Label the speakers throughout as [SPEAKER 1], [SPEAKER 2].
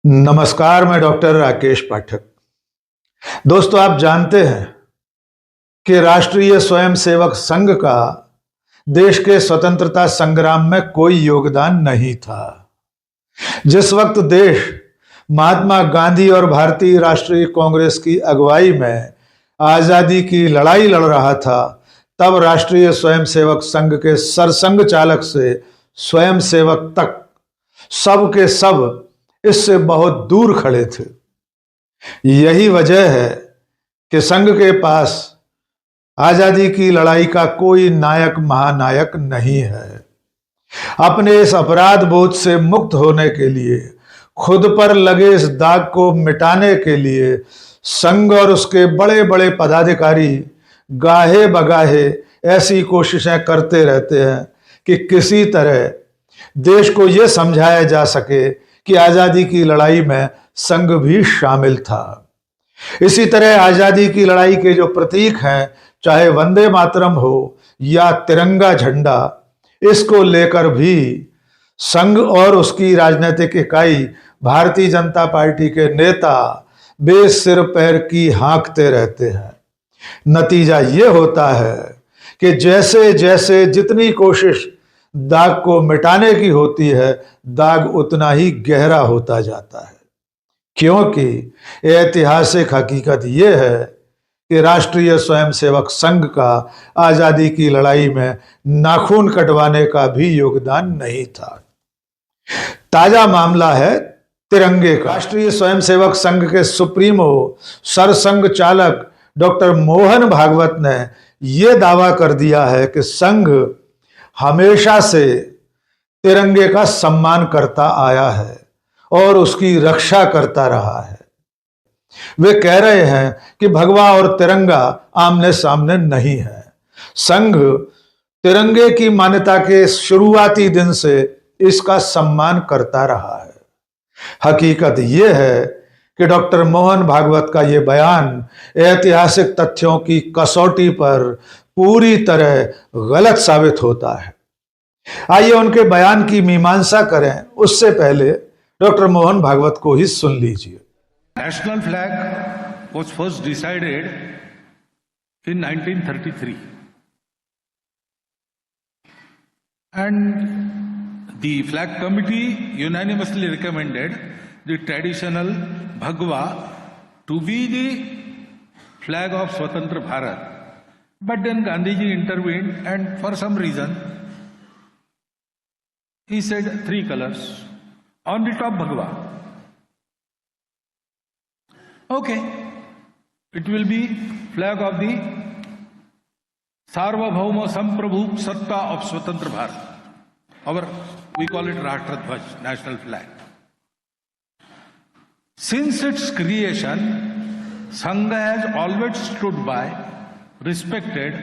[SPEAKER 1] नमस्कार, मैं डॉक्टर राकेश पाठक। दोस्तों, आप जानते हैं कि राष्ट्रीय स्वयंसेवक संघ का देश के स्वतंत्रता संग्राम में कोई योगदान नहीं था। जिस वक्त देश महात्मा गांधी और भारतीय राष्ट्रीय कांग्रेस की अगुवाई में आजादी की लड़ाई लड़ रहा था, तब राष्ट्रीय स्वयंसेवक संघ के सरसंघ चालक से स्वयंसेवक तक सब के सब इससे बहुत दूर खड़े थे। यही वजह है कि संघ के पास आजादी की लड़ाई का कोई नायक महानायक नहीं है। अपने इस अपराध बोध से मुक्त होने के लिए, खुद पर लगे इस दाग को मिटाने के लिए संघ और उसके बड़े बड़े पदाधिकारी गाहे बगाहे ऐसी कोशिशें करते रहते हैं कि किसी तरह देश को यह समझाया जा सके कि आजादी की लड़ाई में संघ भी शामिल था। इसी तरह आजादी की लड़ाई के जो प्रतीक हैं, चाहे वंदे मातरम हो या तिरंगा झंडा, इसको लेकर भी संघ और उसकी राजनीतिक इकाई भारतीय जनता पार्टी के नेता बेसिर पैर की हाँकते रहते हैं। नतीजा ये होता है कि जैसे जैसे जितनी कोशिश दाग को मिटाने की होती है, दाग उतना ही गहरा होता जाता है। क्योंकि ऐतिहासिक हकीकत यह है कि राष्ट्रीय स्वयंसेवक संघ का आजादी की लड़ाई में नाखून कटवाने का भी योगदान नहीं था। ताजा मामला है तिरंगे का। राष्ट्रीय स्वयंसेवक संघ के सुप्रीमो सरसंघ चालक डॉक्टर मोहन भागवत ने यह दावा कर दिया है कि संघ हमेशा से तिरंगे का सम्मान करता आया है और उसकी रक्षा करता रहा है। वे कह रहे हैं कि भगवा और तिरंगा आमने सामने नहीं है। संघ तिरंगे की मान्यता के शुरुआती दिन से इसका सम्मान करता रहा है। हकीकत यह है कि डॉक्टर मोहन भागवत का यह बयान ऐतिहासिक तथ्यों की कसौटी पर पूरी तरह गलत साबित होता है। आइए उनके बयान की मीमांसा करें, उससे पहले डॉक्टर मोहन भागवत को ही सुन लीजिए।
[SPEAKER 2] National flag was first decided in 1933 and the flag committee unanimously recommended the traditional Bhagwa to be the flag of Swatantra Bharat. But then Gandhiji intervened and for some reason he said 3 colors on the top Bhagwa. Okay, it will be flag of the Sarvabhauma Samprabhu Satta of Swatantra Bharat. We call it Rashtraധ്વજ, national flag. Since its creation, Sangha has always stood by, respected,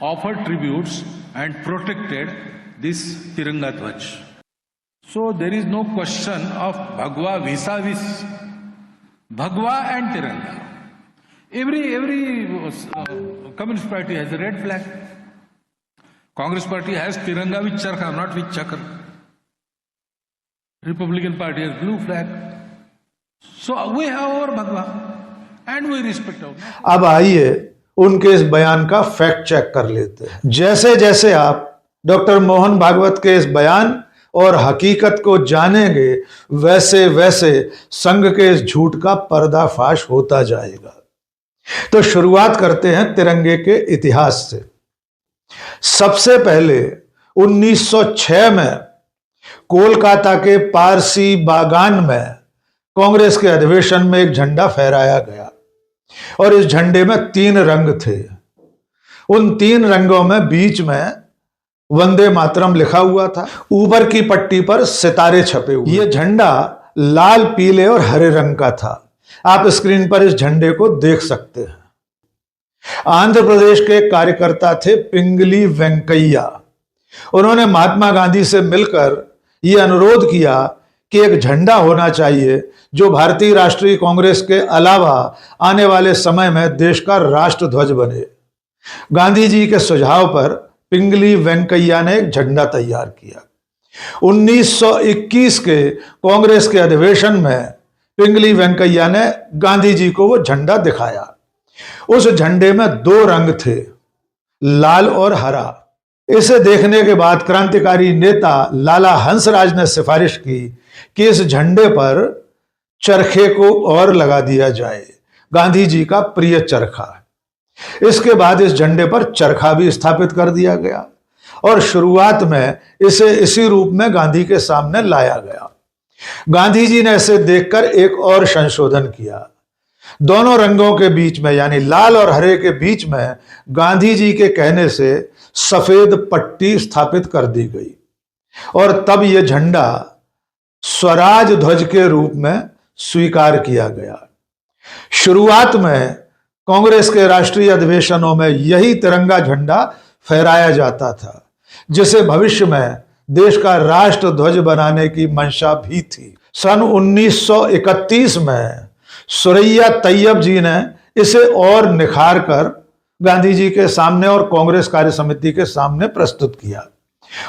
[SPEAKER 2] offered tributes and protected this Tiranga Dhwaj. So there is no question of Bhagwa vis-a-vis Bhagwa and Tiranga. Every Communist Party has a red flag. Congress Party has Tiranga with Charkha, not with Chakra. Republican Party has blue flag. So we have our Bhagwa and we respect our.
[SPEAKER 1] अब आइए उनके इस बयान का fact check कर लेते हैं। जैसे जैसे आप डॉक्टर मोहन भागवत के इस बयान और हकीकत को जानेंगे, वैसे वैसे संघ के इस झूठ का पर्दाफाश होता जाएगा। तो शुरुआत करते हैं तिरंगे के इतिहास से। सबसे पहले 1906 में कोलकाता के पारसी बागान में कांग्रेस के अधिवेशन में एक झंडा फहराया गया और इस झंडे में 3 रंग थे। उन 3 रंगों में बीच में वंदे मातरम लिखा हुआ था, ऊपर की पट्टी पर सितारे छपे हुए। यह झंडा लाल, पीले और हरे रंग का था। आप स्क्रीन पर इस झंडे को देख सकते हैं। आंध्र प्रदेश के कार्यकर्ता थे पिंगली वेंकैया। उन्होंने महात्मा गांधी से मिलकर यह अनुरोध किया कि एक झंडा होना चाहिए जो भारतीय राष्ट्रीय कांग्रेस के अलावा आने वाले समय में देश का राष्ट्रध्वज बने। गांधी जी के सुझाव पर पिंगली वेंकैया ने एक झंडा तैयार किया। 1921 के कांग्रेस के अधिवेशन में पिंगली वेंकैया ने गांधी जी को वो झंडा दिखाया। उस झंडे में 2 रंग थे, लाल और हरा। इसे देखने के बाद क्रांतिकारी नेता लाला हंसराज ने सिफारिश की कि इस झंडे पर चरखे को और लगा दिया जाए, गांधी जी का प्रिय चरखा। इसके बाद इस झंडे पर चरखा भी स्थापित कर दिया गया और शुरुआत में इसे इसी रूप में गांधी के सामने लाया गया। गांधी जी ने इसे देखकर एक और संशोधन किया। दोनों रंगों के बीच में, यानी लाल और हरे के बीच में, गांधी जी के कहने से सफेद पट्टी स्थापित कर दी गई और तब यह झंडा स्वराज ध्वज के रूप में स्वीकार किया गया। शुरुआत में कांग्रेस के राष्ट्रीय अधिवेशनों में यही तिरंगा झंडा फहराया जाता था, जिसे भविष्य में देश का राष्ट्र ध्वज बनाने की मंशा भी थी। सन 1931 में सुरैया तैयब जी ने इसे और निखार कर गांधी जी के सामने और कांग्रेस कार्य समिति के सामने प्रस्तुत किया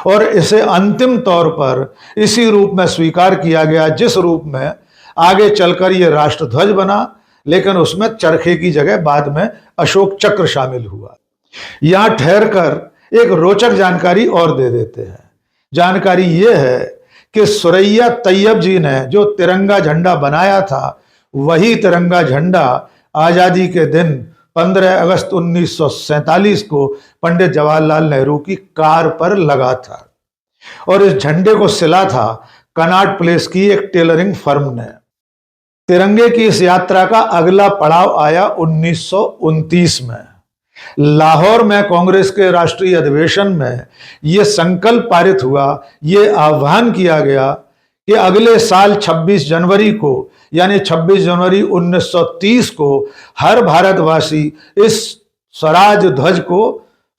[SPEAKER 1] और इसे अंतिम तौर पर इसी रूप में स्वीकार किया गया जिस रूप में आगे चलकर यह राष्ट्रध्वज बना, लेकिन उसमें चरखे की जगह बाद में अशोक चक्र शामिल हुआ। यहां ठहरकर एक रोचक जानकारी और दे देते हैं। जानकारी यह है कि सुरैया तैयब जी ने जो तिरंगा झंडा बनाया था, वही तिरंगा झंडा आजादी के दिन 15 अगस्त 1947 को पंडित जवाहरलाल नेहरू की कार पर लगा था और इस झंडे को सिला था कनॉट प्लेस की एक टेलरिंग फर्म ने। तिरंगे की इस यात्रा का अगला पड़ाव आया 1929 में। लाहौर में कांग्रेस के राष्ट्रीय अधिवेशन में यह संकल्प पारित हुआ, यह आह्वान किया गया कि अगले साल 26 जनवरी को, यानी 26 जनवरी 1930 को हर भारतवासी इस स्वराज ध्वज को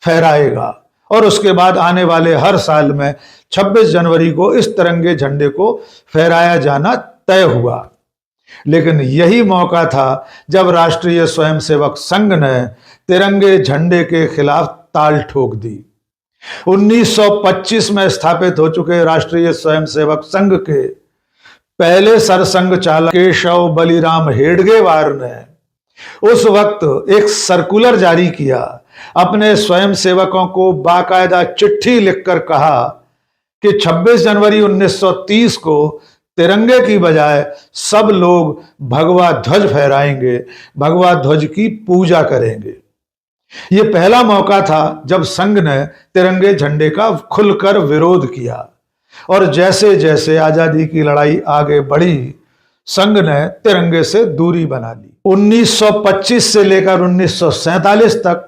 [SPEAKER 1] फहराएगा और उसके बाद आने वाले हर साल में 26 जनवरी को इस तिरंगे झंडे को फहराया जाना तय हुआ। लेकिन यही मौका था जब राष्ट्रीय स्वयंसेवक संघ ने तिरंगे झंडे के खिलाफ ताल ठोक दी। 1925 में स्थापित हो चुके राष्ट्रीय स्वयंसेवक संघ के पहले सरसंघ चालक केशव बलिराम हेडगेवार ने उस वक्त एक सर्कुलर जारी किया, अपने स्वयंसेवकों को बाकायदा चिट्ठी लिखकर कहा कि 26 जनवरी 1930 को तिरंगे की बजाय सब लोग भगवा ध्वज फहराएंगे, भगवा ध्वज की पूजा करेंगे। यह पहला मौका था जब संघ ने तिरंगे झंडे का खुलकर विरोध किया और जैसे जैसे आजादी की लड़ाई आगे बढ़ी, संघ ने तिरंगे से दूरी बना ली। 1925 से लेकर 1947 तक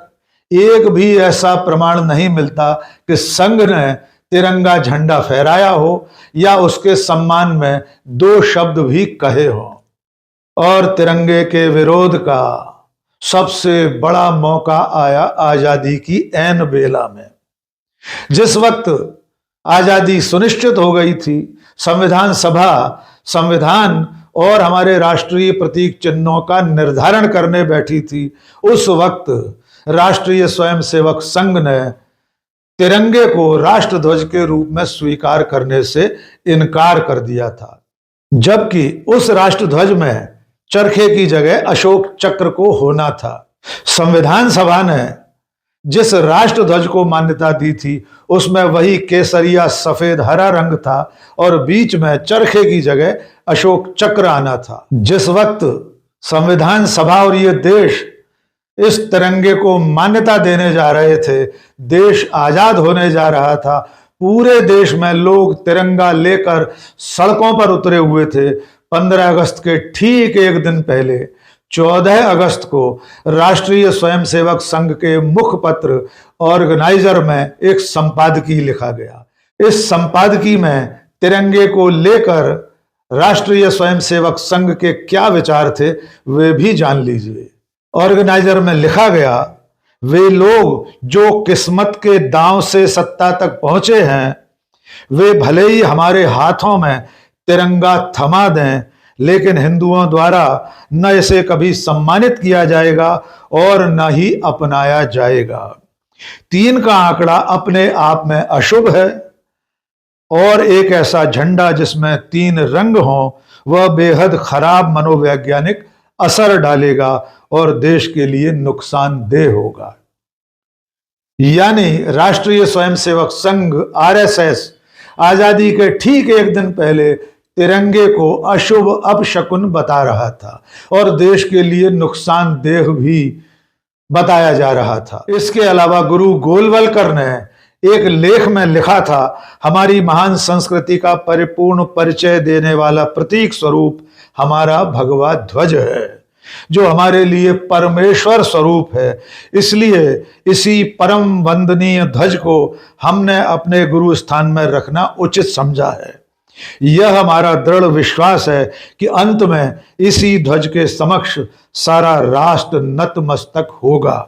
[SPEAKER 1] एक भी ऐसा प्रमाण नहीं मिलता कि संघ ने तिरंगा झंडा फहराया हो या उसके सम्मान में 2 शब्द भी कहे हो। और तिरंगे के विरोध का सबसे बड़ा मौका आया आजादी की ऐन बेला में। जिस वक्त आजादी सुनिश्चित हो गई थी, संविधान सभा संविधान और हमारे राष्ट्रीय प्रतीक चिन्हों का निर्धारण करने बैठी थी, उस वक्त राष्ट्रीय स्वयंसेवक संघ ने तिरंगे को राष्ट्रध्वज के रूप में स्वीकार करने से इनकार कर दिया था, जबकि उस राष्ट्रध्वज में चरखे की जगह अशोक चक्र को होना था। संविधान सभा ने जिस राष्ट्रध्वज को मान्यता दी थी, उसमें वही केसरिया सफेद हरा रंग था और बीच में चरखे की जगह अशोक चक्र आना था। जिस वक्त संविधान सभा और ये देश इस तिरंगे को मान्यता देने जा रहे थे, देश आजाद होने जा रहा था, पूरे देश में लोग तिरंगा लेकर सड़कों पर उतरे हुए थे। 15 अगस्त के ठीक एक दिन पहले 14 अगस्त को राष्ट्रीय स्वयंसेवक संघ के मुखपत्र ऑर्गेनाइजर में एक संपादकीय लिखा गया। इस संपादकीय में तिरंगे को लेकर राष्ट्रीय स्वयंसेवक संघ के क्या विचार थे, वे भी जान लीजिए। ऑर्गेनाइजर में लिखा गया, वे लोग जो किस्मत के दांव से सत्ता तक पहुंचे हैं, वे भले ही हमारे हाथों में तिरंगा थमा दें, लेकिन हिंदुओं द्वारा न इसे कभी सम्मानित किया जाएगा और न ही अपनाया जाएगा। 3 का आंकड़ा अपने आप में अशुभ है और एक ऐसा झंडा जिसमें 3 रंग हों, वह बेहद खराब मनोवैज्ञानिक असर डालेगा और देश के लिए नुकसानदेह होगा। यानी राष्ट्रीय स्वयंसेवक संघ आरएसएस आजादी के ठीक एक दिन पहले तिरंगे को अशुभ अपशकुन बता रहा था और देश के लिए नुकसानदेह भी बताया जा रहा था। इसके अलावा गुरु गोलवलकर ने एक लेख में लिखा था, हमारी महान संस्कृति का परिपूर्ण परिचय देने वाला प्रतीक स्वरूप हमारा भगवा ध्वज है, जो हमारे लिए परमेश्वर स्वरूप है। इसलिए इसी परम वंदनीय ध्वज को हमने अपने गुरु स्थान में रखना उचित समझा है। यह हमारा दृढ़ विश्वास है कि अंत में इसी ध्वज के समक्ष सारा राष्ट्र नतमस्तक होगा।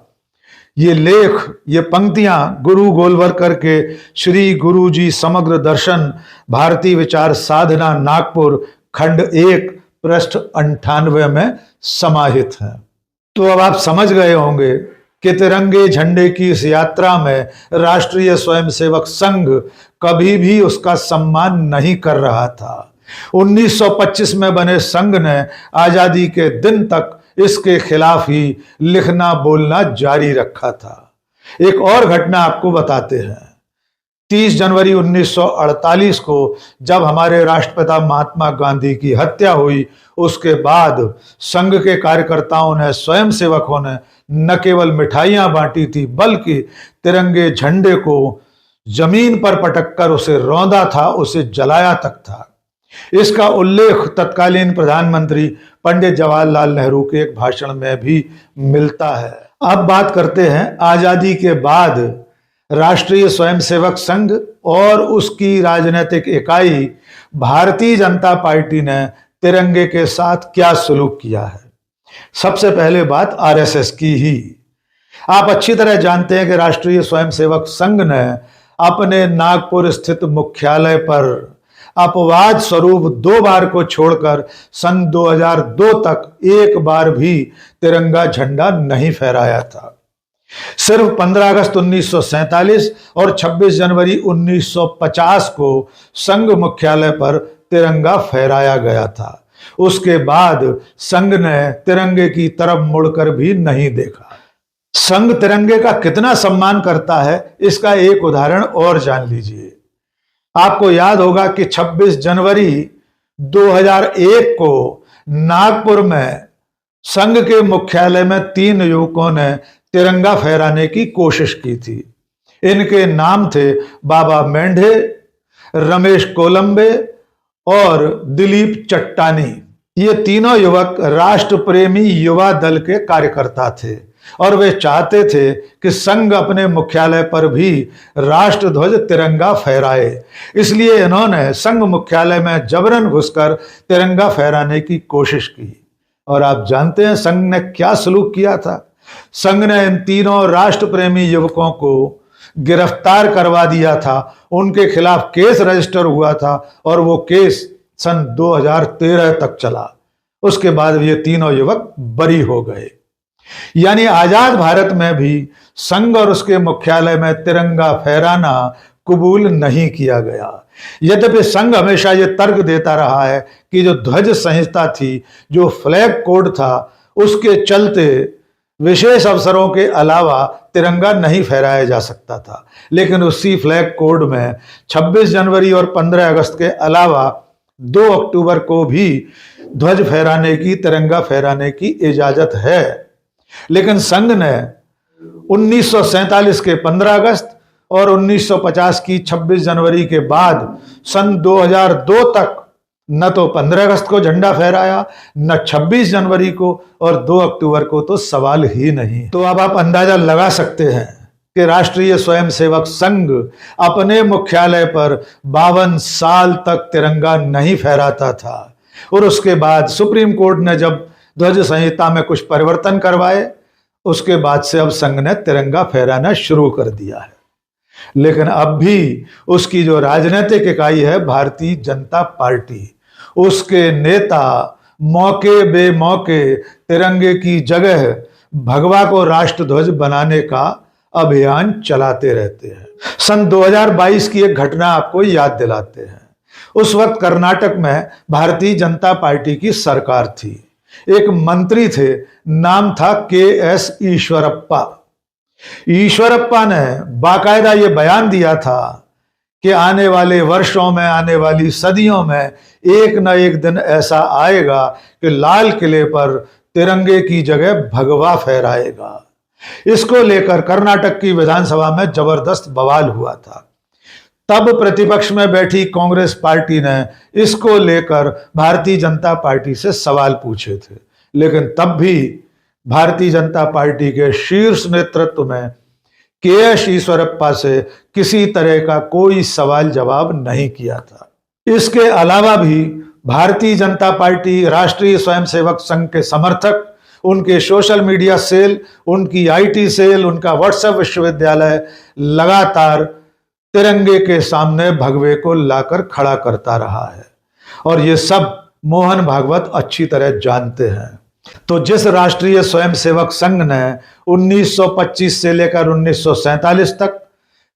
[SPEAKER 1] ये लेख, ये पंक्तियां गुरु गोलवलकर के श्री गुरु जी समग्र दर्शन भारतीय विचार साधना नागपुर खंड 1 पृष्ठ 98 में समाहित हैं। तो अब आप समझ गए होंगे कि तिरंगे झंडे की इस यात्रा में राष्ट्रीय स्वयंसेवक संघ कभी भी उसका सम्मान नहीं कर रहा था। 1925 में बने संघ ने आजादी के दिन तक इसके खिलाफ ही लिखना बोलना जारी रखा था। एक और घटना आपको बताते हैं। 30 जनवरी 1948 को जब हमारे राष्ट्रपिता महात्मा गांधी की हत्या हुई, उसके बाद संघ के कार्यकर्ताओं ने, स्वयंसेवकों ने न केवल मिठाइयां बांटी थी, बल्कि तिरंगे झंडे को जमीन पर पटक कर उसे रौंदा था, उसे जलाया तक था। इसका उल्लेख तत्कालीन प्रधानमंत्री पंडित जवाहरलाल नेहरू के एक भाषण में भी मिलता है। अब बात करते हैं आजादी के बाद राष्ट्रीय स्वयंसेवक संघ और उसकी राजनीतिक इकाई भारतीय जनता पार्टी ने तिरंगे के साथ क्या सलूक किया है। सबसे पहले बात आरएसएस की ही। आप अच्छी तरह जानते हैं कि राष्ट्रीय स्वयंसेवक संघ ने अपने नागपुर स्थित मुख्यालय पर अपवाद स्वरूप 2 बार को छोड़कर सन 2002 तक एक बार भी तिरंगा झंडा नहीं फहराया था। सिर्फ 15 अगस्त 1947 और 26 जनवरी 1950 को संघ मुख्यालय पर तिरंगा फहराया गया था। उसके बाद संघ ने तिरंगे की तरफ मुड़कर भी नहीं देखा। संघ तिरंगे का कितना सम्मान करता है, इसका एक उदाहरण और जान लीजिए। आपको याद होगा कि 26 जनवरी 2001 को नागपुर में संघ के मुख्यालय में 3 युवकों ने तिरंगा फहराने की कोशिश की थी। इनके नाम थे बाबा मेंढे, रमेश कोलंबे और दिलीप चट्टानी। ये तीनों युवक राष्ट्र प्रेमी युवा दल के कार्यकर्ता थे और वे चाहते थे कि संघ अपने मुख्यालय पर भी राष्ट्रध्वज तिरंगा फहराए। इसलिए इन्होंने संघ मुख्यालय में जबरन घुसकर तिरंगा फहराने की कोशिश की। और आप जानते हैं संघ ने क्या सलूक किया था। संघ ने इन तीनों राष्ट्र प्रेमी युवकों को गिरफ्तार करवा दिया था। उनके खिलाफ केस रजिस्टर हुआ था और वो केस सन 2013 तक चला। उसके बाद ये तीनों युवक बरी हो गए। यानी आजाद भारत में भी संघ और उसके मुख्यालय में तिरंगा फहराना कबूल नहीं किया गया। यद्यपि संघ हमेशा ये तर्क देता रहा है कि जो ध्वज संहिता थी, जो फ्लैग कोड था, उसके चलते विशेष अवसरों के अलावा तिरंगा नहीं फहराया जा सकता था। लेकिन उसी फ्लैग कोड में 26 जनवरी और 15 अगस्त के अलावा 2 अक्टूबर को भी ध्वज फहराने की, तिरंगा फहराने की इजाजत है। लेकिन संघ ने 1947 के 15 अगस्त और 1950 की 26 जनवरी के बाद सन 2002 तक न तो 15 अगस्त को झंडा फहराया, न 26 जनवरी को, और 2 अक्टूबर को तो सवाल ही नहीं। तो अब आप अंदाजा लगा सकते हैं कि राष्ट्रीय स्वयंसेवक संघ अपने मुख्यालय पर 52 साल तक तिरंगा नहीं फहराता था। और उसके बाद सुप्रीम कोर्ट ने जब ध्वज संहिता में कुछ परिवर्तन करवाए, उसके बाद से अब संघ ने तिरंगा फहराना शुरू कर दिया है। लेकिन अब भी उसकी जो राजनीतिक इकाई है भारतीय जनता पार्टी, उसके नेता मौके बेमौके तिरंगे की जगह भगवा को राष्ट्रध्वज बनाने का अभियान चलाते रहते हैं। सन 2022 की एक घटना आपको याद दिलाते हैं। उस वक्त कर्नाटक में भारतीय जनता पार्टी की सरकार थी। एक मंत्री थे, नाम था के.एस. ईश्वरप्पा। ईश्वरप्पा ने बाकायदा ये बयान दिया था कि आने वाले वर्षों में, आने वाली सदियों में एक न एक दिन ऐसा आएगा कि लाल किले पर तिरंगे की जगह भगवा फहराएगा। इसको लेकर कर्नाटक की विधानसभा में जबरदस्त बवाल हुआ था। तब प्रतिपक्ष में बैठी कांग्रेस पार्टी ने इसको लेकर भारतीय जनता पार्टी से सवाल पूछे थे, लेकिन तब भी भारतीय जनता पार्टी के शीर्ष नेतृत्व में के.एस. ईश्वरप्पा से किसी तरह का कोई सवाल जवाब नहीं किया था। इसके अलावा भी भारतीय जनता पार्टी, राष्ट्रीय स्वयंसेवक संघ के समर्थक, उनके सोशल मीडिया सेल, उनकी IT सेल, उनका व्हाट्सएप विश्वविद्यालय लगातार तिरंगे के सामने भगवे को लाकर खड़ा करता रहा है और ये सब मोहन भागवत अच्छी तरह जानते हैं। तो जिस राष्ट्रीय स्वयंसेवक संघ ने 1925 से लेकर 1947 तक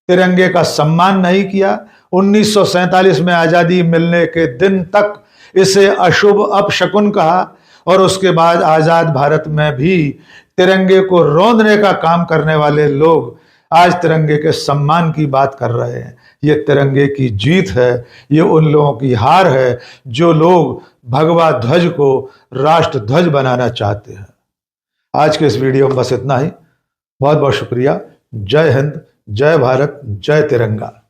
[SPEAKER 1] तिरंगे का सम्मान नहीं किया, 1947 में आजादी मिलने के दिन तक इसे अशुभ अपशकुन कहा और उसके बाद आजाद भारत में भी तिरंगे को रौंदने का काम करने वाले लोग आज तिरंगे के सम्मान की बात कर रहे हैं। ये तिरंगे की जीत है, ये उन लोगों की हार है जो लोग भगवा ध्वज को राष्ट्र ध्वज बनाना चाहते हैं। आज के इस वीडियो में बस इतना ही। बहुत बहुत शुक्रिया। जय हिंद, जय भारत, जय तिरंगा।